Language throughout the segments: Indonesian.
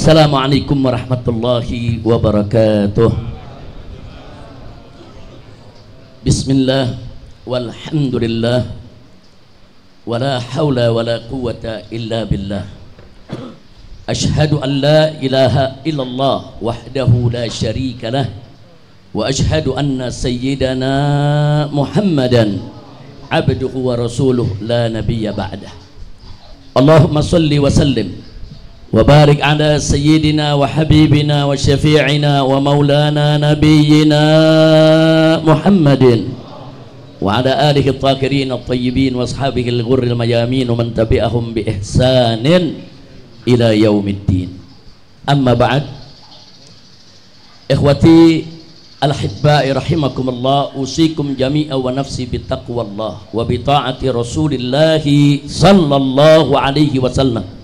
Assalamualaikum warahmatullahi wabarakatuh. Bismillah walhamdulillah wala hawla wala quwwata illa billah. Ashhadu an la ilaha illallah wahdahu la syarika lah wa ashhadu anna sayyidana Muhammadan abduhu wa rasuluh la nabiyya ba'dah. Allahumma salli wa sallim wa barik ala sayyidina wa habibina wa syafi'ina wa maulana nabiyyina Muhammadin wa ala alihi at-tahirin at-tayyibin wa ashabihi al-ghurril mayamin wa man tabi'ahum bi ihsanin ila yaumiddin. Amma ba'd. Ikhwati al-hibba'i rahimakumullah, usikum jami'a wa nafsi bittaqwallah wa bi ta'ati Rasulillah sallallahu alaihi wasallam.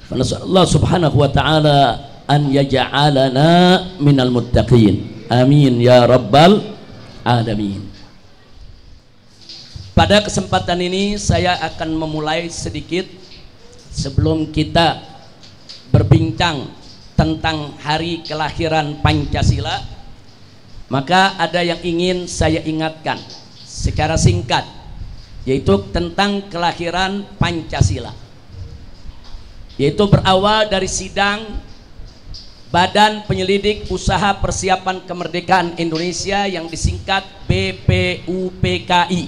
Allah subhanahu wa ta'ala an yaj'alana minal muttaqin. Amin ya rabbal alamin. Pada kesempatan ini saya akan memulai sedikit sebelum kita berbincang tentang hari kelahiran Pancasila. Maka ada yang ingin saya ingatkan secara singkat, yaitu tentang kelahiran Pancasila, yaitu berawal dari sidang Badan Penyelidik Usaha Persiapan Kemerdekaan Indonesia yang disingkat BPUPKI,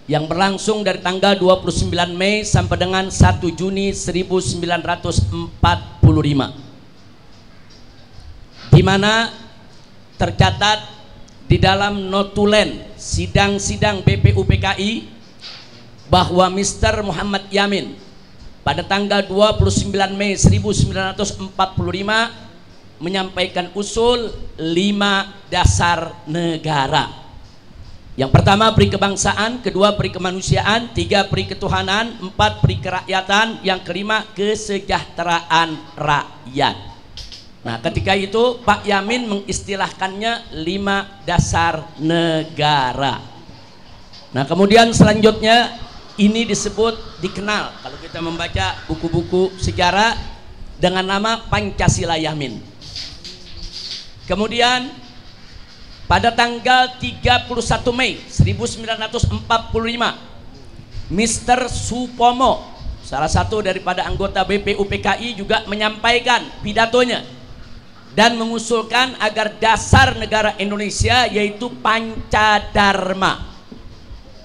yang berlangsung dari tanggal 29 Mei sampai dengan 1 Juni 1945, di mana tercatat di dalam notulen sidang-sidang BPUPKI bahwa Mr. Muhammad Yamin pada tanggal 29 Mei 1945 menyampaikan usul 5 dasar negara. Yang pertama peri kebangsaan, kedua peri kemanusiaan, 3 peri ketuhanan, 4 peri kerakyatan, yang kelima kesejahteraan rakyat. Nah, ketika itu Pak Yamin mengistilahkannya 5 dasar negara. Nah, kemudian selanjutnya ini dikenal kalau kita membaca buku-buku sejarah dengan nama Pancasila Yamin. Kemudian pada tanggal 31 Mei 1945 Mr. Supomo, salah satu daripada anggota BPUPKI, juga menyampaikan pidatonya dan mengusulkan agar dasar negara Indonesia yaitu Pancadharma.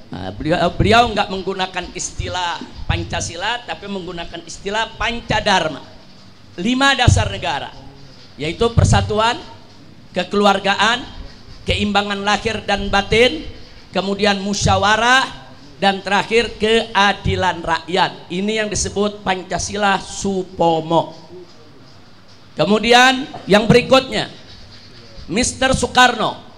Nah, beliau nggak menggunakan istilah Pancasila, tapi menggunakan istilah Pancadharma. 5 dasar negara, yaitu persatuan, kekeluargaan, keimbangan lahir dan batin, kemudian musyawarah, dan terakhir keadilan rakyat. Ini yang disebut Pancasila Supomo. Kemudian yang berikutnya Mr. Soekarno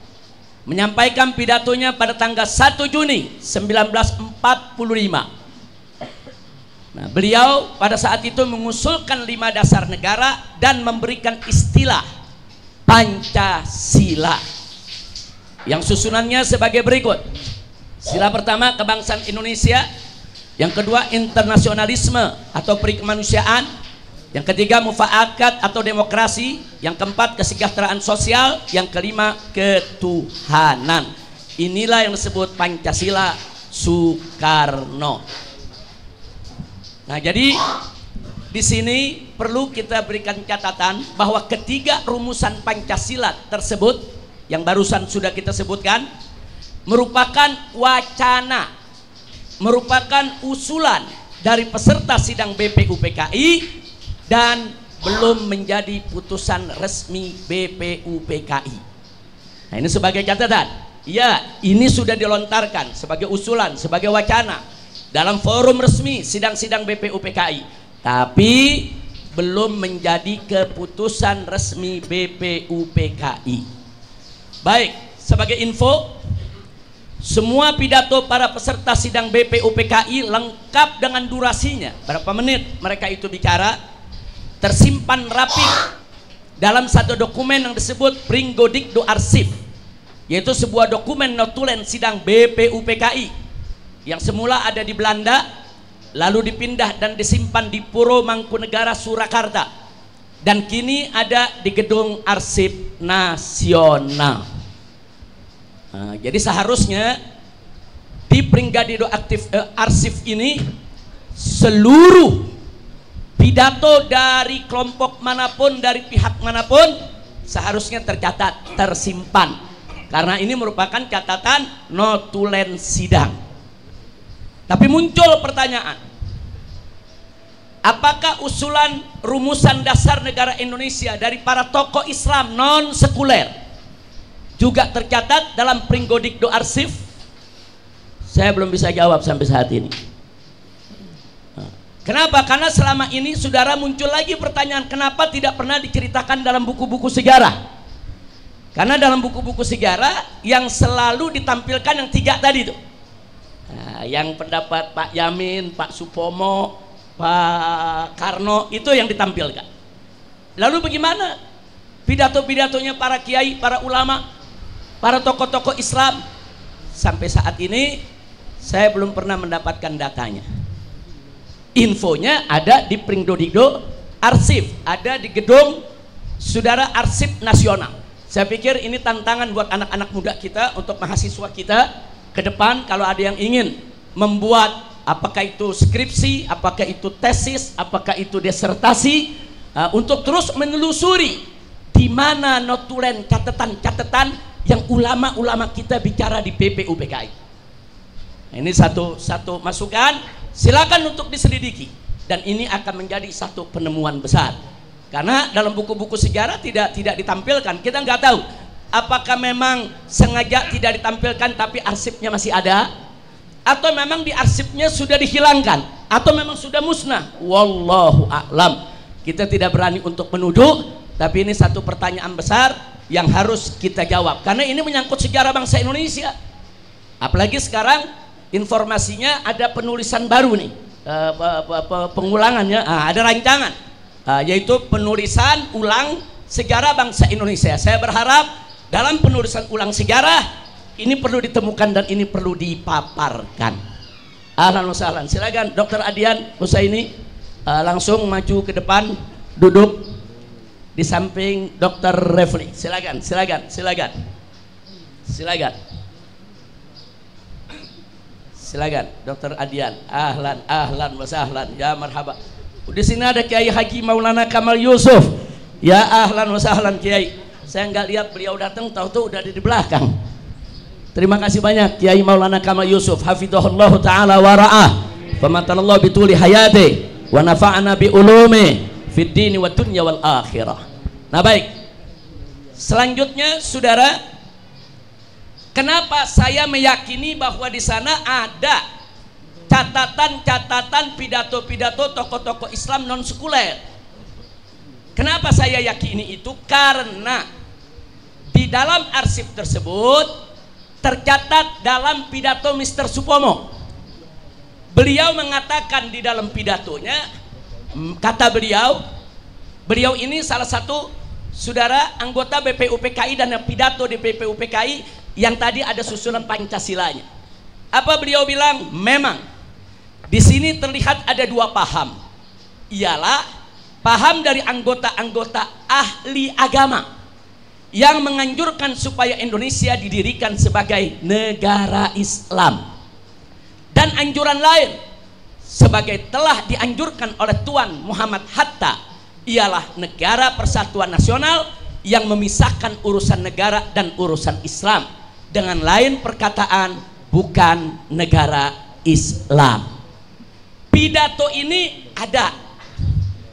menyampaikan pidatonya pada tanggal 1 Juni 1945. Nah, beliau pada saat itu mengusulkan 5 dasar negara dan memberikan istilah Pancasila, yang susunannya sebagai berikut. Sila pertama kebangsaan Indonesia, yang kedua internasionalisme atau peri kemanusiaan, yang ketiga mufakat atau demokrasi, yang keempat kesejahteraan sosial, yang kelima ketuhanan. Inilah yang disebut Pancasila Soekarno. Nah, jadi di sini perlu kita berikan catatan bahwa ketiga rumusan Pancasila tersebut yang barusan sudah kita sebutkan merupakan wacana, merupakan usulan dari peserta sidang BPUPKI dan belum menjadi putusan resmi BPUPKI. Nah, ini sebagai catatan. Ya, ini sudah dilontarkan sebagai usulan, sebagai wacana dalam forum resmi sidang-sidang BPUPKI, tapi belum menjadi keputusan resmi BPUPKI. Baik, sebagai info, semua pidato para peserta sidang BPUPKI lengkap dengan durasinya, berapa menit mereka itu bicara, tersimpan rapi dalam satu dokumen yang disebut Pringgodikdo Arsip, yaitu sebuah dokumen notulen sidang BPUPKI yang semula ada di Belanda, lalu dipindah dan disimpan di Puro Mangkunegara, Surakarta. dan kini ada di Gedung Arsip Nasional. Nah, jadi seharusnya di Pringgadido Arsip ini seluruh pidato dari kelompok manapun, dari pihak manapun seharusnya tercatat, tersimpan, karena ini merupakan catatan notulen sidang. Tapi muncul pertanyaan, apakah usulan rumusan dasar negara Indonesia dari para tokoh Islam non sekuler juga tercatat dalam Pringgodido Arsip? Saya belum bisa jawab sampai saat ini. Kenapa? Karena selama ini saudara muncul lagi pertanyaan, kenapa tidak pernah diceritakan dalam buku-buku sejarah? Karena dalam buku-buku sejarah yang selalu ditampilkan yang 3 tadi itu. Nah, yang pendapat Pak Yamin, Pak Supomo, Pak Karno, itu yang ditampilkan. Lalu bagaimana pidato-pidatonya para kiai, para ulama, para tokoh-tokoh Islam? Sampai saat ini saya belum pernah mendapatkan datanya. Infonya ada di Pringgodido Arsip, ada di gedung saudara Arsip Nasional. Saya pikir ini tantangan buat anak-anak muda kita, untuk mahasiswa kita ke depan, kalau ada yang ingin membuat, apakah itu skripsi, apakah itu tesis, apakah itu disertasi, untuk terus menelusuri di mana notulen catatan-catatan yang ulama-ulama kita bicara di PPUPKI. Ini satu masukan, silakan untuk diselidiki, dan ini akan menjadi satu penemuan besar. Karena dalam buku-buku sejarah tidak ditampilkan, kita nggak tahu apakah memang sengaja tidak ditampilkan tapi arsipnya masih ada, atau memang di arsipnya sudah dihilangkan, atau memang sudah musnah. Wallahu a'lam. Kita tidak berani untuk menuduh, tapi ini satu pertanyaan besar yang harus kita jawab, karena ini menyangkut sejarah bangsa Indonesia. Apalagi sekarang informasinya ada penulisan baru nih, pengulangannya, ada rancangan, yaitu penulisan ulang sejarah bangsa Indonesia. Saya berharap dalam penulisan ulang sejarah ini perlu ditemukan dan ini perlu dipaparkan. Ahlan wa sahlan. Silakan Dr. Adian Husaini, langsung maju ke depan, duduk di samping Dr. Refli. Silakan. Silakan Dr. Adian. Ahlan wa sahlan. Ya marhaba. Di sini ada Kiai Haji Maulana Kamal Yusuf. Ya ahlan wa sahlan Kiai. Saya nggak lihat beliau datang, tahu-tahu udah di belakang. Terima kasih banyak Kiai Maulana Kamal Yusuf, hafizahullah taala wa ra'ah, famatanallahu bituli hayati wa nafa'ana bi ulumi fid dini wa dunya wal akhirah. Nah baik, selanjutnya saudara, kenapa saya meyakini bahwa di sana ada catatan-catatan pidato-pidato tokoh-tokoh Islam non sekuler? Kenapa saya yakini itu? Karena di dalam arsip tersebut tercatat dalam pidato Mr. Supomo. Beliau mengatakan di dalam pidatonya, kata beliau ini salah satu saudara anggota BPUPKI dan pidato di BPUPKI yang tadi ada susunan Pancasilanya. Apa beliau bilang? Memang di sini terlihat ada 2 paham, ialah paham dari anggota-anggota ahli agama yang menganjurkan supaya Indonesia didirikan sebagai negara Islam, dan anjuran lain sebagai telah dianjurkan oleh Tuan Muhammad Hatta, ialah negara persatuan nasional yang memisahkan urusan negara dan urusan Islam, dengan lain perkataan bukan negara Islam. Pidato ini ada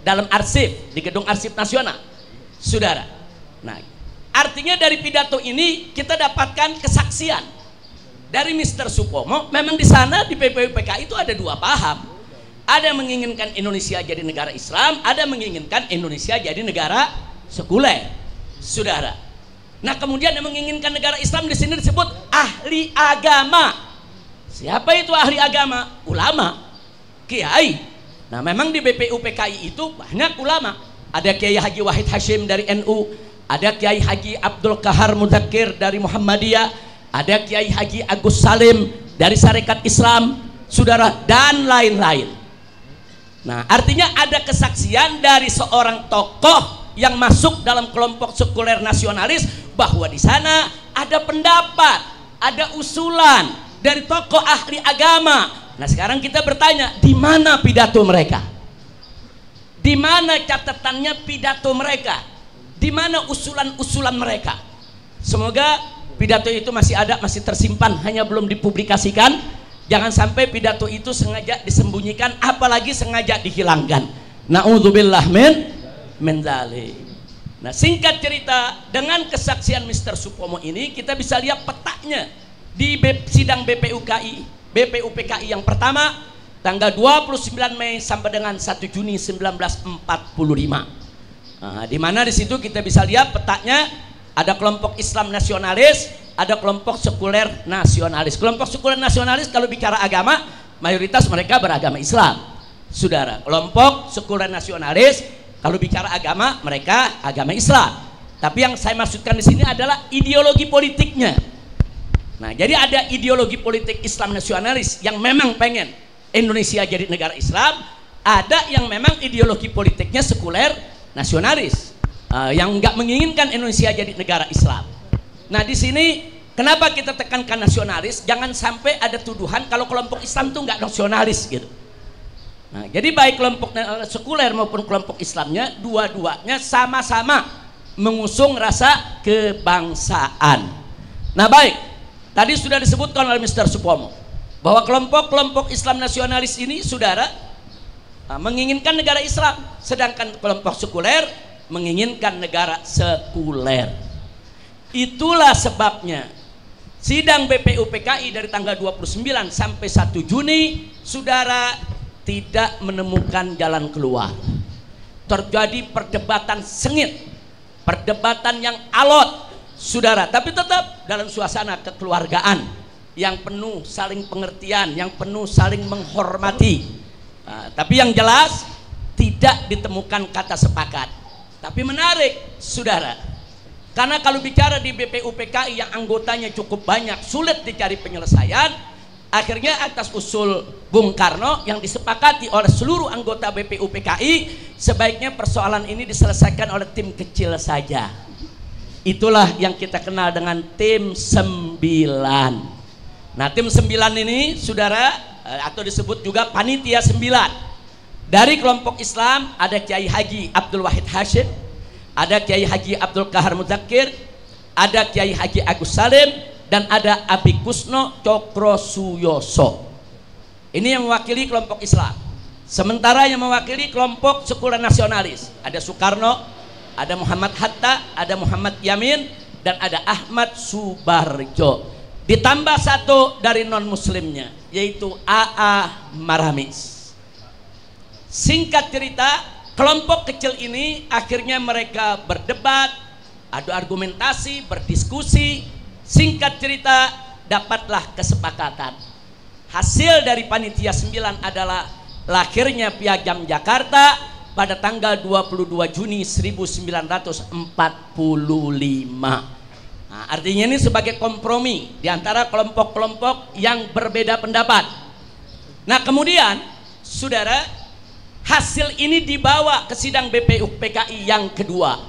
dalam arsip di Gedung Arsip Nasional, saudara. Nah, artinya dari pidato ini kita dapatkan kesaksian dari Mr. Supomo. Memang di sana di PPUPKI itu ada 2 paham. Ada yang menginginkan Indonesia jadi negara Islam, ada yang menginginkan Indonesia jadi negara sekuler, saudara. Nah, kemudian yang menginginkan negara Islam di sini disebut ahli agama. Siapa itu ahli agama? Ulama, kiai. Nah, memang di BPUPKI itu banyak ulama. Ada Kiai Haji Wahid Hashim dari NU, ada Kiai Haji Abdul Kahar Mudakir dari Muhammadiyah, ada Kiai Haji Agus Salim dari Sarekat Islam, saudara, dan lain-lain. Nah, artinya ada kesaksian dari seorang tokoh yang masuk dalam kelompok sekuler nasionalis bahwa di sana ada pendapat, ada usulan dari tokoh ahli agama. Nah sekarang kita bertanya, di mana pidato mereka? Di mana catatannya pidato mereka? Di mana usulan-usulan mereka? Semoga pidato itu masih ada, masih tersimpan, hanya belum dipublikasikan. Jangan sampai pidato itu sengaja disembunyikan, apalagi sengaja dihilangkan. Na'udzubillah min dzalik. Nah singkat cerita, dengan kesaksian Mr. Supomo ini kita bisa lihat petanya di sidang BPUPKI yang pertama tanggal 29 Mei sampai dengan 1 Juni 1945. Nah, di mana di situ kita bisa lihat petanya, ada kelompok Islam nasionalis, ada kelompok sekuler nasionalis. Kelompok sekuler nasionalis kalau bicara agama, mayoritas mereka beragama Islam. Saudara, kelompok sekuler nasionalis kalau bicara agama, mereka agama Islam. Tapi yang saya maksudkan di sini adalah ideologi politiknya. Nah, jadi ada ideologi politik Islam nasionalis yang memang pengen Indonesia jadi negara Islam, ada yang memang ideologi politiknya sekuler nasionalis, yang nggak menginginkan Indonesia jadi negara Islam. Nah, di sini kenapa kita tekankan nasionalis? Jangan sampai ada tuduhan kalau kelompok Islam itu nggak nasionalis gitu. Nah, jadi baik kelompok sekuler maupun kelompok Islamnya, dua-duanya sama-sama mengusung rasa kebangsaan. Nah baik, tadi sudah disebutkan oleh Mr. Supomo bahwa kelompok-kelompok Islam nasionalis ini, saudara, menginginkan negara Islam, sedangkan kelompok sekuler menginginkan negara sekuler. Itulah sebabnya sidang BPUPKI dari tanggal 29 sampai 1 Juni, saudara, tidak menemukan jalan keluar. Terjadi perdebatan sengit, perdebatan yang alot, saudara, tapi tetap dalam suasana kekeluargaan yang penuh saling pengertian, yang penuh saling menghormati. Tapi yang jelas tidak ditemukan kata sepakat. Tapi menarik, saudara, karena kalau bicara di BPUPKI yang anggotanya cukup banyak, sulit dicari penyelesaian. Akhirnya atas usul Bung Karno yang disepakati oleh seluruh anggota BPUPKI, sebaiknya persoalan ini diselesaikan oleh tim kecil saja. Itulah yang kita kenal dengan tim 9. Nah, tim 9 ini, saudara, atau disebut juga panitia 9. Dari kelompok Islam ada Kiai Haji Abdul Wahid Hashim, ada Kiai Haji Abdul Kahar Muzakir, ada Kiai Haji Agus Salim, dan ada Abi Kusno Cokro Suyoso. Ini yang mewakili kelompok Islam. Sementara yang mewakili kelompok sekuler nasionalis ada Soekarno, ada Muhammad Hatta, ada Muhammad Yamin, dan ada Ahmad Subarjo. Ditambah satu dari non muslimnya, yaitu A.A. Maramis. Singkat cerita, kelompok kecil ini akhirnya mereka berdebat, adu argumentasi, berdiskusi. Singkat cerita, dapatlah kesepakatan. Hasil dari panitia 9 adalah lahirnya Piagam Jakarta pada tanggal 22 Juni 1945. Nah, artinya ini sebagai kompromi di antara kelompok-kelompok yang berbeda pendapat. Nah, kemudian, saudara, hasil ini dibawa ke sidang BPUPKI yang kedua.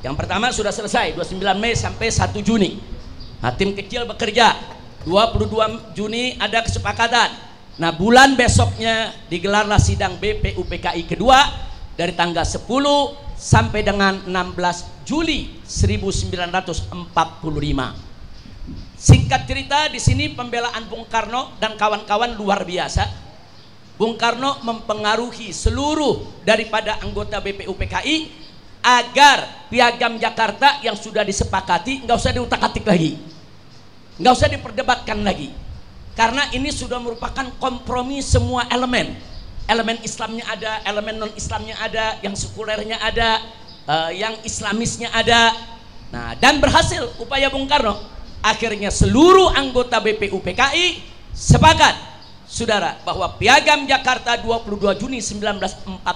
Yang pertama sudah selesai 29 Mei sampai 1 Juni. Nah, tim kecil bekerja, 22 Juni ada kesepakatan. Nah, bulan besoknya digelarlah sidang BPUPKI kedua dari tanggal 10 sampai dengan 16 Juli 1945. Singkat cerita, di sini pembelaan Bung Karno dan kawan-kawan luar biasa. Bung Karno mempengaruhi seluruh daripada anggota BPUPKI agar Piagam Jakarta yang sudah disepakati nggak usah diutak-atik lagi, nggak usah diperdebatkan lagi, karena ini sudah merupakan kompromi semua elemen. Elemen Islamnya ada, elemen non Islamnya ada, yang sekulernya ada, yang Islamisnya ada. Nah, dan berhasil upaya Bung Karno. Akhirnya seluruh anggota BPUPKI sepakat, saudara, bahwa Piagam Jakarta 22 Juni 1945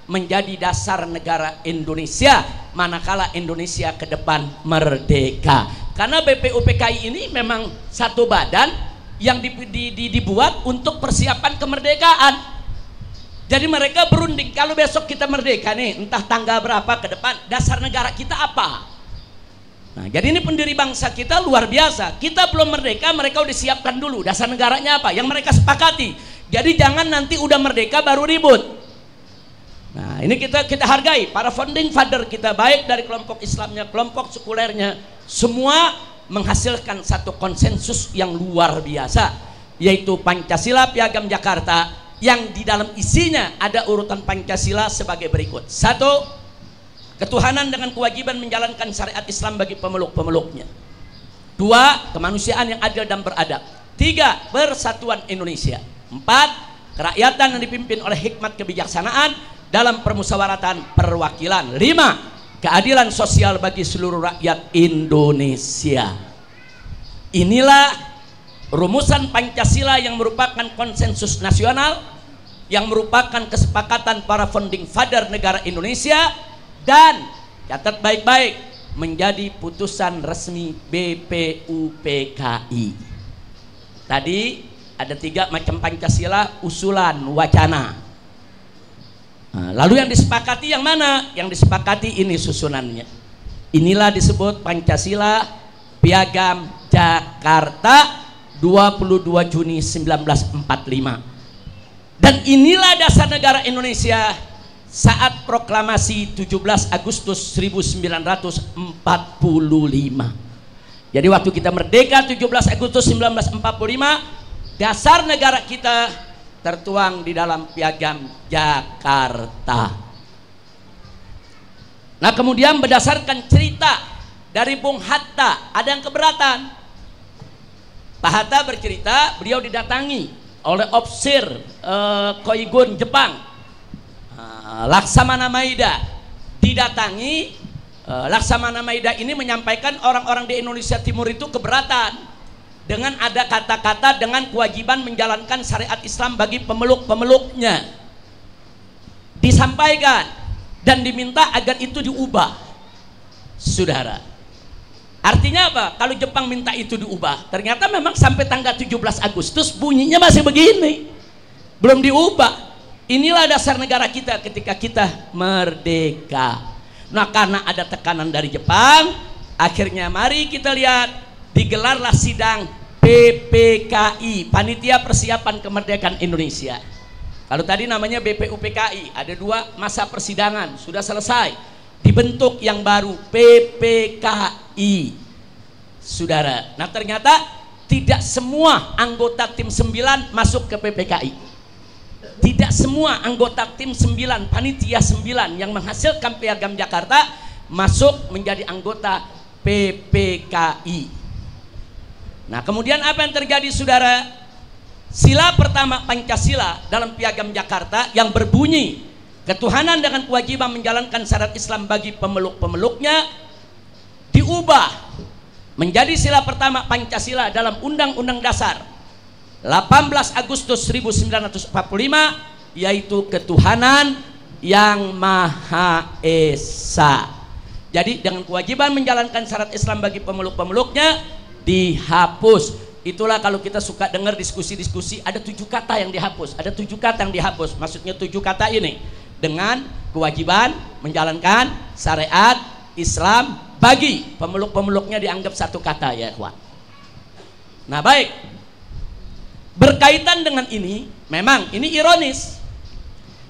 menjadi dasar negara Indonesia manakala Indonesia ke depan merdeka. Karena BPUPKI ini memang satu badan yang dibuat untuk persiapan kemerdekaan. Jadi mereka berunding, kalau besok kita merdeka nih, entah tanggal berapa ke depan, dasar negara kita apa? Nah, jadi ini pendiri bangsa kita luar biasa. Kita belum merdeka, mereka udah siapkan dulu dasar negaranya apa, yang mereka sepakati. Jadi jangan nanti udah merdeka baru ribut. Nah, ini kita hargai para founding father kita, baik dari kelompok Islamnya, kelompok sekulernya, semua menghasilkan satu konsensus yang luar biasa, yaitu Pancasila Piagam Jakarta, yang di dalam isinya ada urutan Pancasila sebagai berikut. 1. Ketuhanan dengan kewajiban menjalankan syariat Islam bagi pemeluk-pemeluknya. 2. Kemanusiaan yang adil dan beradab. 3. Persatuan Indonesia. 4. Kerakyatan yang dipimpin oleh hikmat kebijaksanaan dalam permusyawaratan perwakilan. 5. Keadilan sosial bagi seluruh rakyat Indonesia. Inilah rumusan Pancasila yang merupakan konsensus nasional, yang merupakan kesepakatan para founding father negara Indonesia, dan catat baik-baik, menjadi putusan resmi BPUPKI. Tadi ada 3 macam Pancasila, usulan, wacana. Nah, lalu yang disepakati yang mana? Yang disepakati ini susunannya. Inilah disebut Pancasila Piagam Jakarta 22 Juni 1945. Dan inilah dasar negara Indonesia saat proklamasi 17 Agustus 1945. Jadi waktu kita merdeka 17 Agustus 1945, dasar negara kita tertuang di dalam Piagam Jakarta. Nah, kemudian berdasarkan cerita dari Bung Hatta, ada yang keberatan. Pak Hatta bercerita, beliau didatangi oleh Opsir Koigun Jepang, Laksamana Maeda. Didatangi, Laksamana Maeda ini menyampaikan orang-orang di Indonesia Timur itu keberatan dengan ada kata-kata dengan kewajiban menjalankan syariat Islam bagi pemeluk-pemeluknya. Disampaikan dan diminta agar itu diubah, saudara. Artinya apa? Kalau Jepang minta itu diubah, ternyata memang sampai tanggal 17 Agustus bunyinya masih begini, belum diubah. Inilah dasar negara kita ketika kita merdeka. Nah, karena ada tekanan dari Jepang, akhirnya mari kita lihat, digelarlah sidang PPKI, Panitia Persiapan Kemerdekaan Indonesia. Kalau tadi namanya BPUPKI, ada 2 masa persidangan, sudah selesai. Dibentuk yang baru PPKI, saudara. Nah, ternyata tidak semua anggota tim 9 masuk ke PPKI. Tidak semua anggota tim 9, panitia 9 yang menghasilkan Piagam Jakarta masuk menjadi anggota PPKI. Nah, kemudian apa yang terjadi, saudara? Sila pertama Pancasila dalam Piagam Jakarta yang berbunyi ketuhanan dengan kewajiban menjalankan syariat Islam bagi pemeluk-pemeluknya diubah menjadi sila pertama Pancasila dalam Undang-Undang Dasar 18 Agustus 1945, yaitu ketuhanan yang Maha Esa. Jadi dengan kewajiban menjalankan syariat Islam bagi pemeluk-pemeluknya dihapus. Itulah kalau kita suka dengar diskusi-diskusi, ada 7 kata yang dihapus, ada 7 kata yang dihapus. Maksudnya 7 kata ini, dengan kewajiban menjalankan syariat Islam bagi pemeluk-pemeluknya dianggap 1 kata, ya kawan. Nah, baik, berkaitan dengan ini, memang ini ironis,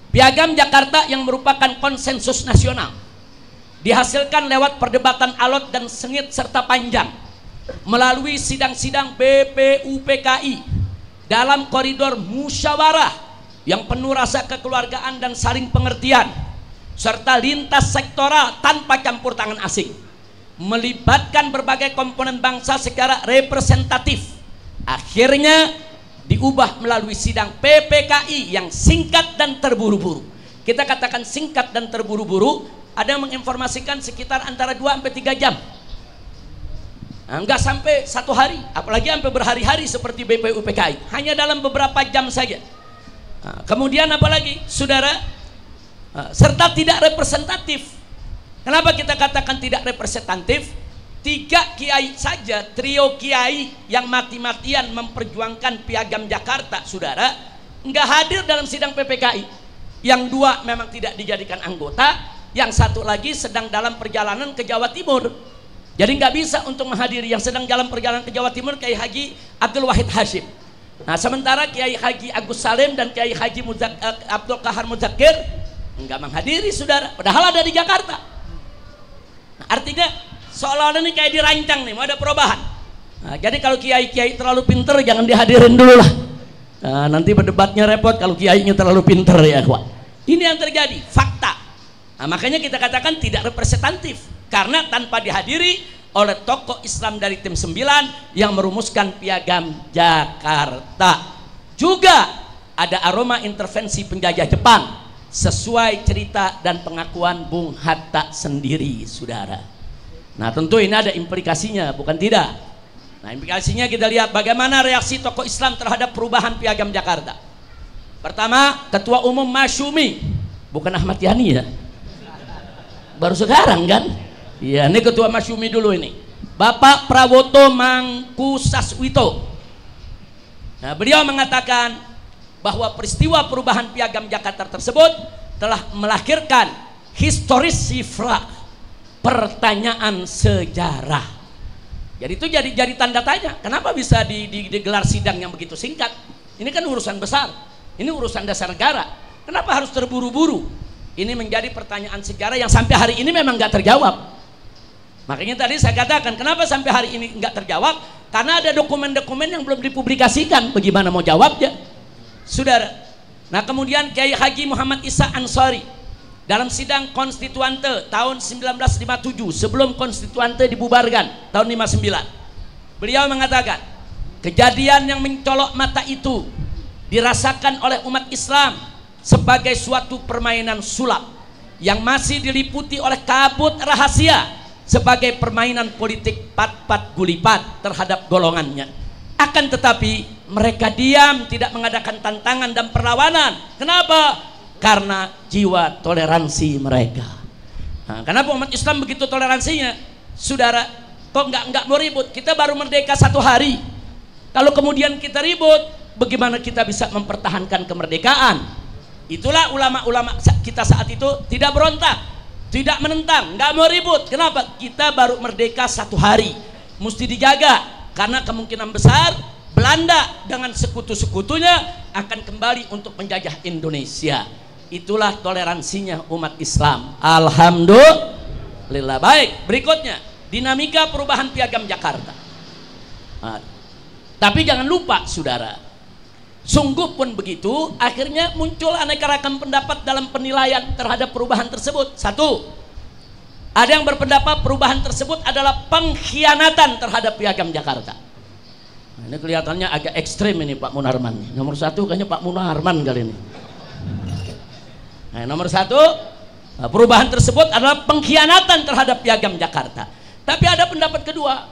Piagam Jakarta yang merupakan konsensus nasional dihasilkan lewat perdebatan alot dan sengit serta panjang melalui sidang-sidang BPUPKI dalam koridor musyawarah yang penuh rasa kekeluargaan dan saling pengertian, serta lintas sektoral tanpa campur tangan asing, melibatkan berbagai komponen bangsa secara representatif. Akhirnya diubah melalui sidang PPKI yang singkat dan terburu-buru. Kita katakan singkat dan terburu-buru, ada yang menginformasikan sekitar antara 2-3 jam. Nah, enggak sampai 1 hari, apalagi sampai berhari-hari seperti BPUPKI, hanya dalam beberapa jam saja. Nah, kemudian apalagi, saudara, serta tidak representatif. Kenapa kita katakan tidak representatif? 3 kiai saja, trio kiai yang mati-matian memperjuangkan Piagam Jakarta, saudara, enggak hadir dalam sidang PPKI. yang 2 memang tidak dijadikan anggota, yang 1 lagi sedang dalam perjalanan ke Jawa Timur. Jadi nggak bisa untuk menghadiri. Yang sedang dalam perjalanan ke Jawa Timur Kiai Haji Abdul Wahid Hashim. Nah, sementara Kiai Haji Agus Salim dan Kiai Haji Abdul Kahar Muzakir nggak menghadiri, saudara, padahal ada di Jakarta. Nah, artinya seolah-olah ini kayak dirancang nih, mau ada perubahan. Nah, jadi kalau kiai-kiai terlalu pinter jangan dihadirin dulu lah. Nah, nanti berdebatnya repot kalau kiainya terlalu pinter, ya kawan. Ini yang terjadi, fakta. Nah, makanya kita katakan tidak representatif karena tanpa dihadiri oleh tokoh Islam dari tim 9 yang merumuskan Piagam Jakarta. Juga ada aroma intervensi penjajah Jepang sesuai cerita dan pengakuan Bung Hatta sendiri, saudara. Nah, tentu ini ada implikasinya, bukan tidak. Nah, implikasinya kita lihat bagaimana reaksi tokoh Islam terhadap perubahan Piagam Jakarta. Pertama, Ketua Umum Masyumi, bukan Ahmad Yani ya, baru sekarang kan. Iya, ini Ketua Masyumi dulu ini, Bapak Prawoto Mangkusaswito. Nah, beliau mengatakan bahwa peristiwa perubahan Piagam Jakarta tersebut telah melahirkan historis sifra, pertanyaan sejarah. Jadi itu jadi tanda tanya, kenapa bisa digelar sidang yang begitu singkat? Ini kan urusan besar, ini urusan dasar negara, kenapa harus terburu-buru? Ini menjadi pertanyaan sejarah yang sampai hari ini memang nggak terjawab. Makanya tadi saya katakan kenapa sampai hari ini nggak terjawab, karena ada dokumen-dokumen yang belum dipublikasikan. Bagaimana mau jawabnya, saudara? Nah, kemudian Kiai Haji Muhammad Isa Ansori dalam sidang konstituante tahun 1957 sebelum konstituante dibubarkan tahun 59, beliau mengatakan kejadian yang mencolok mata itu dirasakan oleh umat Islam sebagai suatu permainan sulap yang masih diliputi oleh kabut rahasia sebagai permainan politik pat-pat gulipat terhadap golongannya. Akan tetapi mereka diam, tidak mengadakan tantangan dan perlawanan. Kenapa? Karena jiwa toleransi mereka. Nah, kenapa umat Islam begitu toleransinya, saudara? Kok nggak mau ribut? Kita baru merdeka 1 hari. Kalau kemudian kita ribut, bagaimana kita bisa mempertahankan kemerdekaan? Itulah ulama-ulama kita saat itu tidak berontak, tidak menentang, nggak mau ribut. Kenapa? Kita baru merdeka 1 hari, mesti dijaga karena kemungkinan besar Belanda dengan sekutu-sekutunya akan kembali untuk menjajah Indonesia. Itulah toleransinya umat Islam. Alhamdulillah. Baik, berikutnya dinamika perubahan Piagam Jakarta. Nah, tapi jangan lupa, saudara, sungguh pun begitu, akhirnya muncul aneka ragam pendapat dalam penilaian terhadap perubahan tersebut. 1, ada yang berpendapat perubahan tersebut adalah pengkhianatan terhadap Piagam Jakarta. Nah, ini kelihatannya agak ekstrim ini Pak Munarman. Nomor 1 kayaknya Pak Munarman kali ini. Nah, nomor 1, perubahan tersebut adalah pengkhianatan terhadap Piagam Jakarta. Tapi ada pendapat kedua.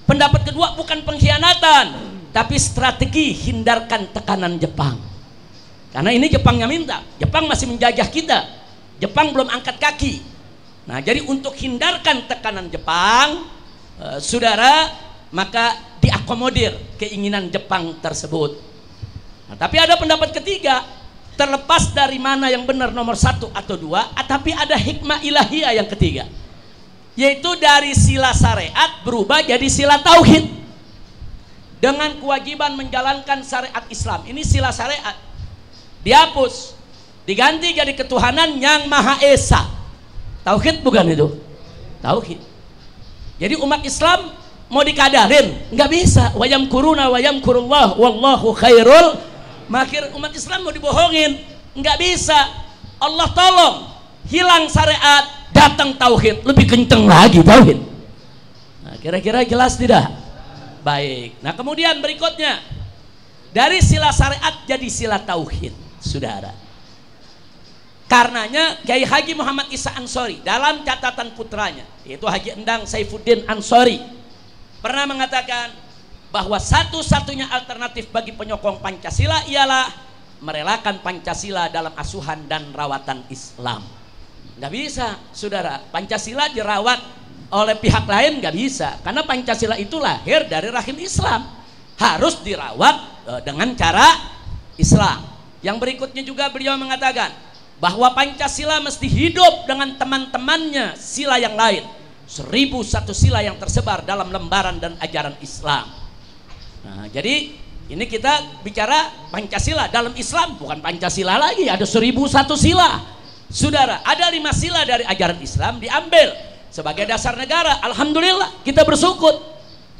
Pendapat kedua bukan pengkhianatan, tapi strategi hindarkan tekanan Jepang. Karena ini Jepang yang minta, Jepang masih menjajah kita, Jepang belum angkat kaki. Nah, jadi untuk hindarkan tekanan Jepang, saudara, maka diakomodir keinginan Jepang tersebut. Nah, tapi ada pendapat ketiga, terlepas dari mana yang benar nomor 1 atau 2, tapi ada hikmah ilahiyah yang ketiga, yaitu dari sila syariat berubah jadi sila tauhid dengan kewajiban menjalankan syariat Islam. Ini sila syariat dihapus, diganti jadi ketuhanan yang Maha Esa. Tauhid bukan itu? Tauhid. Jadi umat Islam mau dikadarin nggak bisa. Wayam kuruna wayam kurullah wallahu khairul makir. Umat Islam mau dibohongin nggak bisa. Allah tolong, hilang syariat, datang tauhid, lebih kenceng lagi tauhid. Nah, kira-kira jelas tidak? Baik. Nah, kemudian berikutnya dari sila syariat jadi sila tauhid, saudara. Karenanya Kiai Haji Muhammad Isa Ansori dalam catatan putranya, yaitu Haji Endang Saifuddin Ansori, pernah mengatakan bahwa satu-satunya alternatif bagi penyokong Pancasila ialah merelakan Pancasila dalam asuhan dan rawatan Islam. Nggak bisa, saudara. Pancasila dirawat oleh pihak lain nggak bisa, karena Pancasila itu lahir dari rahim Islam, harus dirawat dengan cara Islam. Yang berikutnya juga beliau mengatakan bahwa Pancasila mesti hidup dengan teman-temannya sila yang lain, 1001 sila yang tersebar dalam lembaran dan ajaran Islam. Nah, jadi ini kita bicara Pancasila dalam Islam, bukan Pancasila lagi, ada 1001 sila. Saudara, ada 5 sila dari ajaran Islam diambil sebagai dasar negara. Alhamdulillah, kita bersyukur.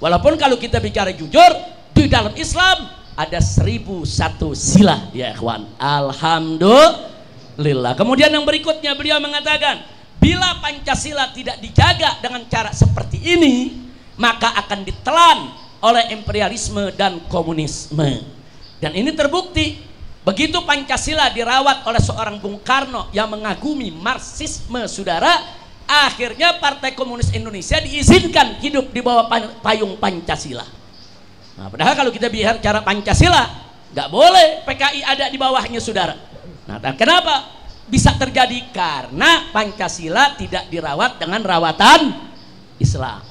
Walaupun kalau kita bicara jujur, di dalam Islam ada 1001 sila, ya ikhwan. Alhamdulillah. Kemudian yang berikutnya beliau mengatakan, bila Pancasila tidak dijaga dengan cara seperti ini, maka akan ditelan oleh imperialisme dan komunisme. Dan ini terbukti begitu Pancasila dirawat oleh seorang Bung Karno yang mengagumi Marxisme, saudara, akhirnya Partai Komunis Indonesia diizinkan hidup di bawah payung Pancasila. Nah, padahal kalau kita bicara Pancasila, nggak boleh PKI ada di bawahnya, saudara. Nah, kenapa bisa terjadi? Karena Pancasila tidak dirawat dengan rawatan Islam.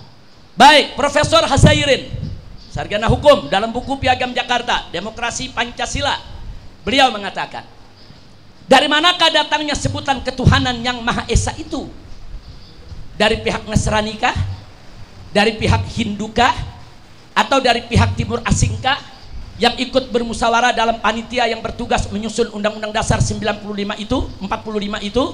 Baik, Profesor Hasairin, sarjana hukum, dalam buku Piagam Jakarta, Demokrasi Pancasila, beliau mengatakan, dari manakah datangnya sebutan ketuhanan yang Maha Esa itu? Dari pihak Nasrani kah? Dari pihak Hindu kah? Atau dari pihak Timur Asing kah? Yang ikut bermusyawarah dalam panitia yang bertugas menyusun Undang-Undang Dasar 45 itu?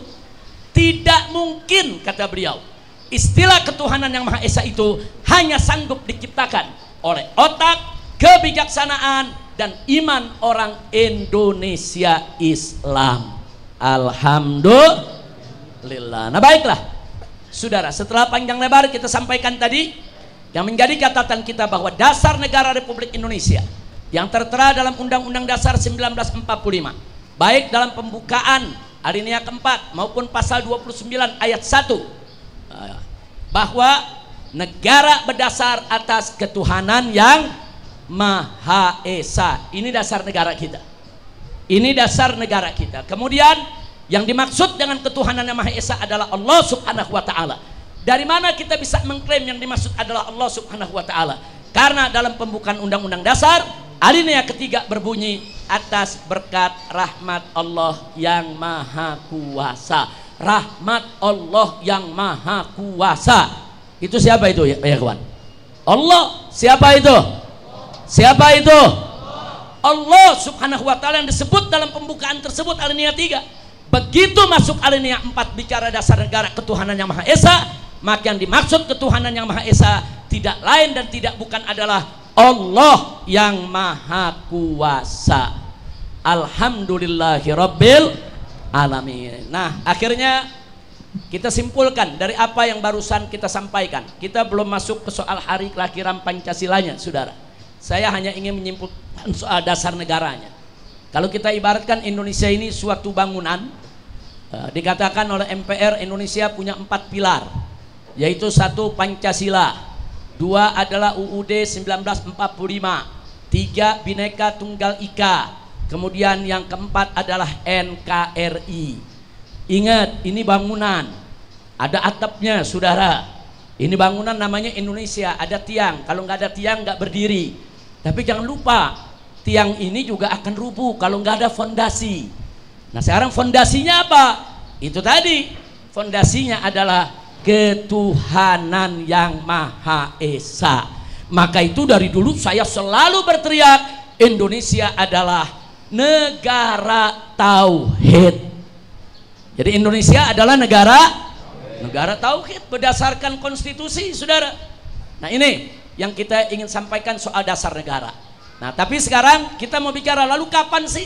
Tidak mungkin, kata beliau. Istilah ketuhanan yang Maha Esa itu hanya sanggup diciptakan oleh otak, kebijaksanaan, dan iman orang Indonesia Islam. Alhamdulillah. Nah, baiklah, saudara, setelah panjang lebar kita sampaikan tadi yang menjadi catatan kita bahwa dasar negara Republik Indonesia yang tertera dalam Undang-Undang Dasar 1945, baik dalam pembukaan alinea keempat maupun pasal 29 ayat 1, bahwa negara berdasar atas ketuhanan yang Maha Esa. Ini dasar negara kita. Ini dasar negara kita. Kemudian yang dimaksud dengan ketuhanan yang Maha Esa adalah Allah Subhanahu wa Ta'ala. Dari mana kita bisa mengklaim yang dimaksud adalah Allah Subhanahu wa Ta'ala? Karena dalam pembukaan Undang-Undang Dasar alinea ketiga berbunyi, atas berkat rahmat Allah yang Maha Kuasa. Rahmat Allah yang Maha Kuasa. Itu siapa itu, ya kawan? Allah. Siapa itu? Siapa itu? Allah Subhanahu wa Ta'ala yang disebut dalam pembukaan tersebut alinea 3. Begitu masuk alinea 4 bicara dasar negara ketuhanan yang Maha Esa, maka yang dimaksud ketuhanan yang Maha Esa tidak lain dan tidak bukan adalah Allah yang Maha Kuasa. Alhamdulillahirabbil alamin. Nah, akhirnya kita simpulkan dari apa yang barusan kita sampaikan. Kita belum masuk ke soal hari kelahiran Pancasilanya, saudara. Saya hanya ingin menyimpulkan soal dasar negaranya. Kalau kita ibaratkan Indonesia ini suatu bangunan, dikatakan oleh MPR Indonesia punya 4 pilar, yaitu 1 Pancasila, 2 adalah UUD 1945, 3 Bhinneka Tunggal Ika, kemudian yang keempat adalah NKRI. Ingat, ini bangunan, ada atapnya, saudara. Ini bangunan namanya Indonesia, ada tiang. Kalau nggak ada tiang nggak berdiri. Tapi jangan lupa, tiang ini juga akan rubuh kalau nggak ada fondasi. Nah, sekarang fondasinya apa? Itu tadi, fondasinya adalah ketuhanan yang Maha Esa. Maka itu dari dulu saya selalu berteriak, Indonesia adalah negara tauhid. Jadi Indonesia adalah negara tauhid berdasarkan konstitusi, saudara. Nah, ini yang kita ingin sampaikan soal dasar negara. Nah, tapi sekarang kita mau bicara, lalu kapan sih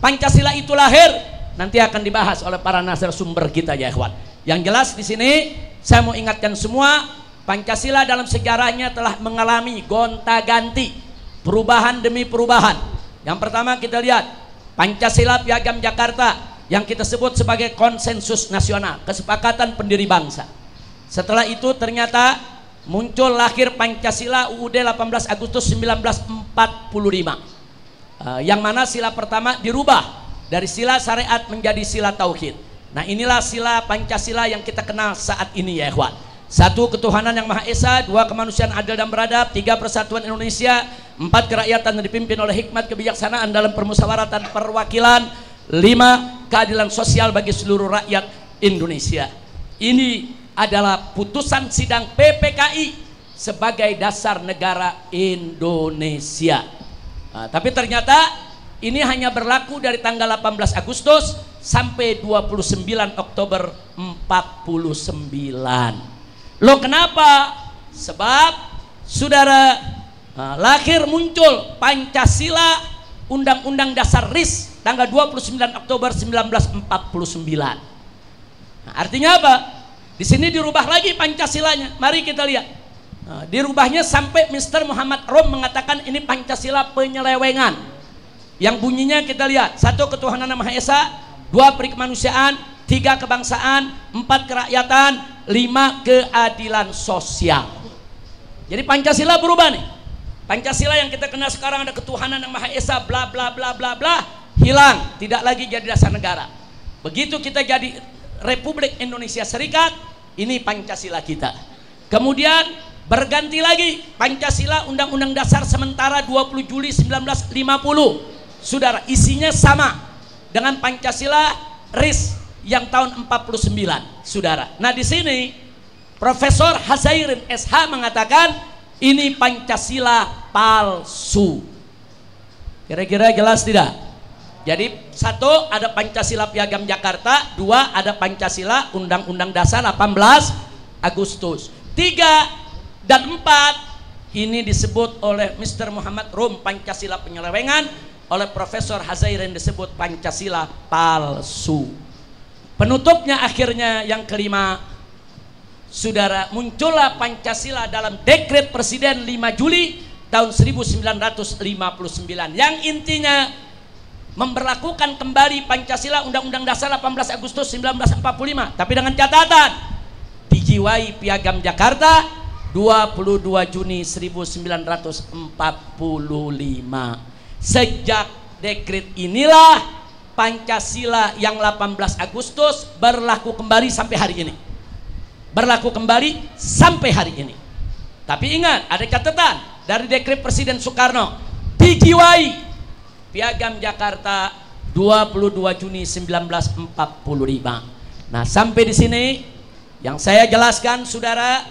Pancasila itu lahir? Nanti akan dibahas oleh para narasumber kita, ya ikhwan. Yang jelas di sini saya mau ingatkan semua, Pancasila dalam sejarahnya telah mengalami gonta-ganti, perubahan demi perubahan. Yang pertama kita lihat Pancasila Piagam Jakarta yang kita sebut sebagai konsensus nasional, kesepakatan pendiri bangsa. Setelah itu ternyata muncul lahir Pancasila UUD 18 Agustus 1945, yang mana sila pertama dirubah dari sila syariat menjadi sila tauhid. Nah, inilah sila Pancasila yang kita kenal saat ini, ya ikhwan. 1 ketuhanan yang Maha Esa, 2 kemanusiaan adil dan beradab, 3 persatuan Indonesia, 4 kerakyatan yang dipimpin oleh hikmat kebijaksanaan dalam permusyawaratan perwakilan, 5 keadilan sosial bagi seluruh rakyat Indonesia. Ini adalah putusan sidang PPKI sebagai dasar negara Indonesia. Nah, tapi ternyata ini hanya berlaku dari tanggal 18 Agustus sampai 29 Oktober 49. Loh kenapa? Sebab saudara, lahir muncul Pancasila, Undang-Undang Dasar RIS tanggal 29 Oktober 1949. Nah, artinya apa? Di sini dirubah lagi Pancasilanya. Mari kita lihat. Nah, dirubahnya sampai Mr. Muhammad Rom mengatakan ini Pancasila penyelewengan. Yang bunyinya kita lihat, 1 ketuhanan yang Maha Esa, 2 perikemanusiaan, 3 kebangsaan, 4 kerakyatan, 5 keadilan sosial. Jadi Pancasila berubah nih. Pancasila yang kita kenal sekarang ada ketuhanan yang Maha Esa, bla bla bla bla bla, hilang, tidak lagi jadi dasar negara. Begitu kita jadi Republik Indonesia Serikat, ini Pancasila kita. Kemudian berganti lagi Pancasila Undang-Undang Dasar sementara 20 Juli 1950. Saudara, isinya sama dengan Pancasila RIS yang tahun 49, saudara. Nah, di sini Profesor Hazairin SH mengatakan ini Pancasila palsu. Kira-kira jelas tidak? Jadi 1 ada Pancasila Piagam Jakarta, 2 ada Pancasila Undang-Undang Dasar 18 Agustus. 3 dan 4 ini disebut oleh Mr. Muhammad Rom Pancasila penyelewengan, oleh Profesor Hazairin disebut Pancasila palsu. Penutupnya akhirnya yang kelima, saudara, muncullah Pancasila dalam dekret Presiden 5 Juli tahun 1959 yang intinya memberlakukan kembali Pancasila Undang-Undang Dasar 18 Agustus 1945, tapi dengan catatan dijiwai Piagam Jakarta 22 Juni 1945. Sejak dekret inilah Pancasila yang 18 Agustus berlaku kembali sampai hari ini. Berlaku kembali sampai hari ini. Tapi ingat, ada catatan dari dekret Presiden Soekarno, dijiwai Piagam Jakarta 22 Juni 1945. Nah, sampai di sini yang saya jelaskan, saudara,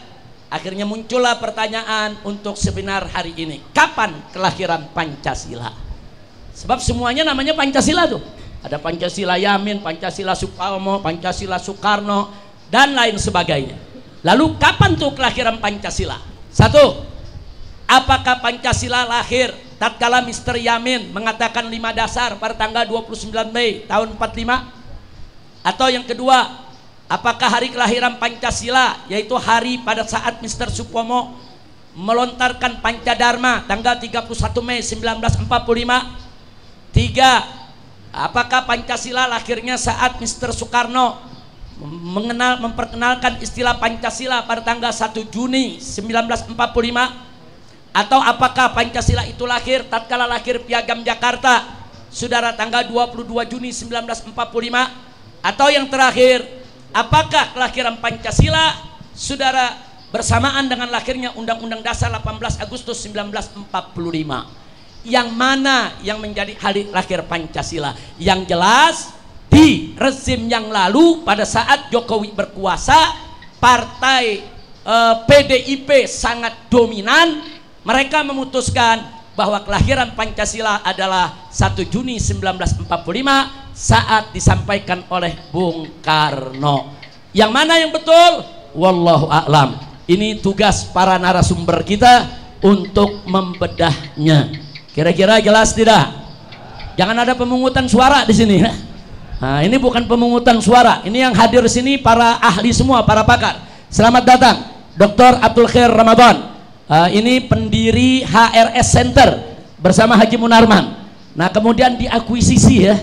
akhirnya muncullah pertanyaan untuk seminar hari ini. Kapan kelahiran Pancasila? Sebab semuanya namanya Pancasila tuh. Ada Pancasila Yamin, Pancasila Suparmo, Pancasila Soekarno, dan lain sebagainya. Lalu kapan tuh kelahiran Pancasila? 1. Apakah Pancasila lahir tatkala Mr. Yamin mengatakan 5 dasar pada tanggal 29 Mei tahun 45? Atau yang kedua, apakah hari kelahiran Pancasila yaitu hari pada saat Mr. Supomo melontarkan Pancadharma tanggal 31 Mei 1945? 3. Apakah Pancasila lahirnya saat Mr. Soekarno memperkenalkan istilah Pancasila pada tanggal 1 Juni 1945? Atau apakah Pancasila itu lahir tatkala lahir Piagam Jakarta, saudara, tanggal 22 Juni 1945? Atau yang terakhir, apakah kelahiran Pancasila, saudara, bersamaan dengan lahirnya Undang-Undang Dasar 18 Agustus 1945? Yang mana yang menjadi hari lahir Pancasila? Yang jelas di rezim yang lalu pada saat Jokowi berkuasa, partai PDIP sangat dominan. Mereka memutuskan bahwa kelahiran Pancasila adalah 1 Juni 1945 saat disampaikan oleh Bung Karno. Yang mana yang betul? Wallahu a'lam. Ini tugas para narasumber kita untuk membedahnya. Kira-kira jelas tidak? Jangan ada pemungutan suara di sini. Nah, ini bukan pemungutan suara. Ini yang hadir di sini para ahli semua, para pakar. Selamat datang, Dr. Abdul Khair Ramadan. Ini pendiri HRS Center bersama Haji Munarman. Nah, kemudian diakuisisi ya.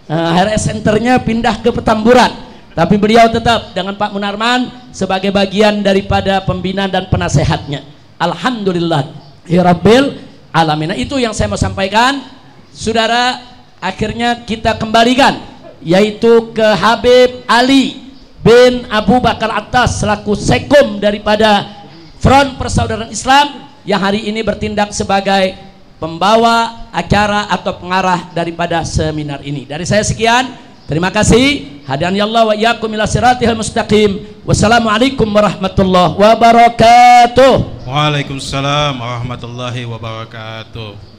HRS Centernya pindah ke Petamburan. Tapi beliau tetap dengan Pak Munarman sebagai bagian daripada pembina dan penasehatnya. Alhamdulillah ya Rabbil Alamin. Nah, itu yang saya mau sampaikan, saudara. Akhirnya kita kembalikan yaitu ke Habib Ali bin Abu Bakar Attas selaku sekom daripada Front Persaudaraan Islam yang hari ini bertindak sebagai pembawa acara atau pengarah daripada seminar ini. Dari saya sekian, Terima kasih. Hadani Allah wa iyyakum ila siratal mustaqim. Wassalamualaikum warahmatullahi wabarakatuh. Waalaikumsalam warahmatullahi wabarakatuh.